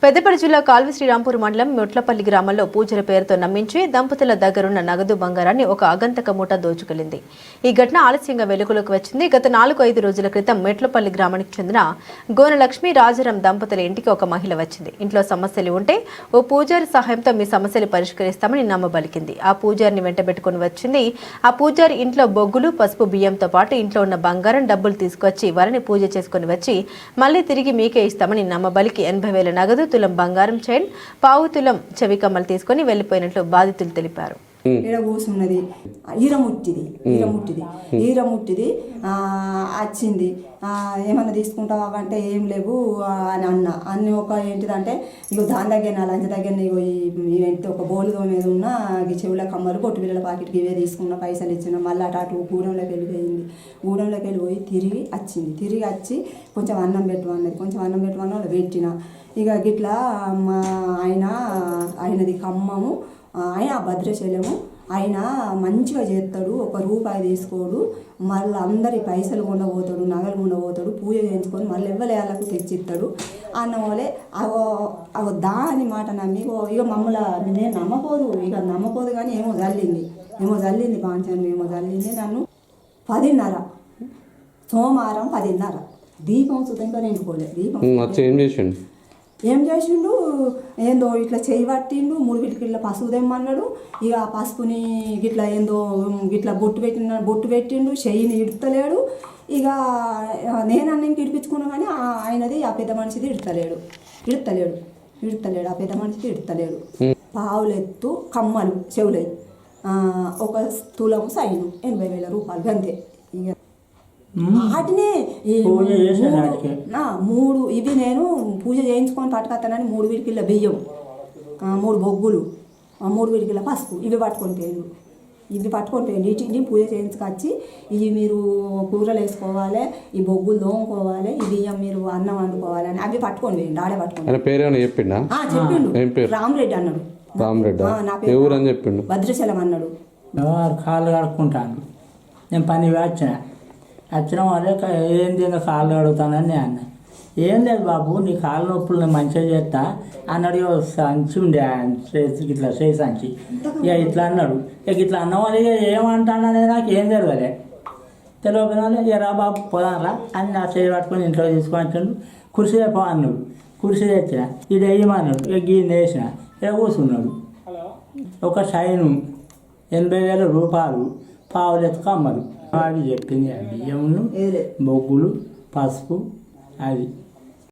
పెద్దపల్లి జిల్లా కాల్వ శ్రీరాంపూర్ మండలం మొట్లపల్లి గ్రామంలో పూజల పేరుతో నమ్మించి దంపతుల దగ్గరున్న నగదు బంగారాన్ని ఒక ఆగంతక మూట దోచుకెళ్లింది. ఈ ఘటన ఆలస్యంగా వెలుగులోకి వచ్చింది. గత 4-5 రోజుల క్రితం మెట్లపల్లి గ్రామానికి చెందిన గోనలక్ష్మి రాజారాం దంపతుల ఇంటికి ఒక మహిళ వచ్చింది. ఇంట్లో సమస్యలు ఉంటే ఓ పూజారి సహాయంతో మీ సమస్యలు పరిష్కరిస్తామని నమ్మబలికింది. ఆ పూజారిని వెంటబెట్టుకుని వచ్చింది. ఆ పూజారి ఇంట్లో బొగ్గులు, పసుపు, బియ్యంతో పాటు ఇంట్లో ఉన్న బంగారం, డబ్బులు తీసుకొచ్చి వారిని పూజ చేసుకుని వచ్చి మళ్లీ తిరిగి మీకే ఇస్తామని నమ్మబలికి 80,000 నగదు, తులం బంగారం, చైన్, పావు తులం చెవి కమ్మలు తీసుకుని వెళ్లిపోయినట్లు బాధితులు తెలిపారు. కూసున్నది ఈరముట్టిది వచ్చింది. ఏమన్నా తీసుకుంటావా అంటే ఏం లేవు అని అన్ని ఒక ఏంటిదంటే ఇగో దాని దగ్గర లంచ దగ్గర ఇగో ఈ ఒక బోలుదో మీద ఉన్న చెవుల కమ్మలు, పొట్టు పిల్లల పాకెట్కి ఇవే తీసుకున్న, పైసలు ఇచ్చిన. మళ్ళీ అటు గూడెంలోకి వెళ్ళిపోయింది. గూడెంలోకి వెళ్ళిపోయి తిరిగి వచ్చి కొంచెం అన్నం పెట్టు అన్నది. కొంచెం అన్నం పెట్టమని వాళ్ళు పెట్టిన. ఇక గిట్లా మా ఆయనది ఖమ్మము, ఆయన భద్రాచలము. ఆయన మంచిగా చేస్తాడు, ₹1 తీసుకోడు, మళ్ళీ అందరి పైసలు ఉండబోతాడు, నగలు ఉండబోతాడు, పూజ చేయించుకొని మళ్ళీ ఎవ్వలేళ్ళకు తెచ్చిస్తాడు అన్న వాళ్ళే అవో దాని మాట నమ్మి ఇక మమ్మల్ని నేను నమ్మపోదు కానీ ఏమో జల్లింది పాంచాను, ఏమో జల్లింది. నన్ను 10:30 సోమవారం 10:30 దీపం సుతంగా నింపుకోలేదు. దీపం ఏం చేసిండు, ఏందో ఇట్లా చేయి పట్టిండు, 3 వీటికి పసుపు తెమ్మన్నాడు. ఇక ఆ పసుపుని గిట్లా ఏందో గిట్లా బొట్టు పెట్టిండు, చెయ్యిని ఇడతలేడు. ఇక నేనన్న ఇంక ఇడిపించుకున్నా కానీ ఆయనది ఆ పెద్ద మనిషిది ఇడతలేడు. ఆ పెద్ద మనిషిది ఇడతలేడు. పావులెత్తు కమ్మలు చెవులై, 1 తులం సైను, 80,000 రూపాయలు అంతే. ఇక వాటినే 3 ఇవి నేను పూజ చేయించుకొని పట్టుకొస్తానని 3 వీటికిళ్ళ బియ్యం, 3 బొగ్గులు, 3 వీటికిళ్ళ పసుపు ఇవి పట్టుకొని పోయింది. వీటిని పూజ చేయించుకొచ్చి ఇవి మీరు కూరలు వేసుకోవాలి, ఈ బొగ్గులు దోముకోవాలి, ఈ బియ్యం మీరు అన్నం వండుకోవాలి అని అవి పట్టుకొని పోయిండు. ఆడే పట్టుకొని చెప్పిండు. రామరెడ్డి అన్నాడు. నా పేరు భద్రాచలం అన్నాడు. కాళ్ళు కడుక్కుంటాను, నేను పని వచ్చిన వాళ్ళే ఏంది కాళ్ళు కడుగుతానని నేను అన్నా. ఏం లేదు బాబు, నీ కాళ్ళ నొప్పులు నేను మంచిగా చేస్తా అన్నాడు. సంచి ఉండే ఇట్లా సంచి, ఇక ఇట్లా అన్నాడు. ఇక ఇట్లా అన్నవాళ్ళు ఏమంటానని నాకు ఏం తెలియదు. ఇక రా బాబు పోదారా అని నా చేయి పట్టుకొని ఇంట్లో తీసుకొని వచ్చాడు. కుర్చీ పో అన్నాడు. కుర్చీ తెచ్చిన, ఇది వేయమన్నాడు. ఇక గీని వేసిన, ఇక కూర్చున్నాడు. ఒక షైను 80,000 రూపాయలు, పావులెత్తు కమ్మలు అవి చెప్పింది. బియ్యమును, బొగ్గులు, పసుపు, అది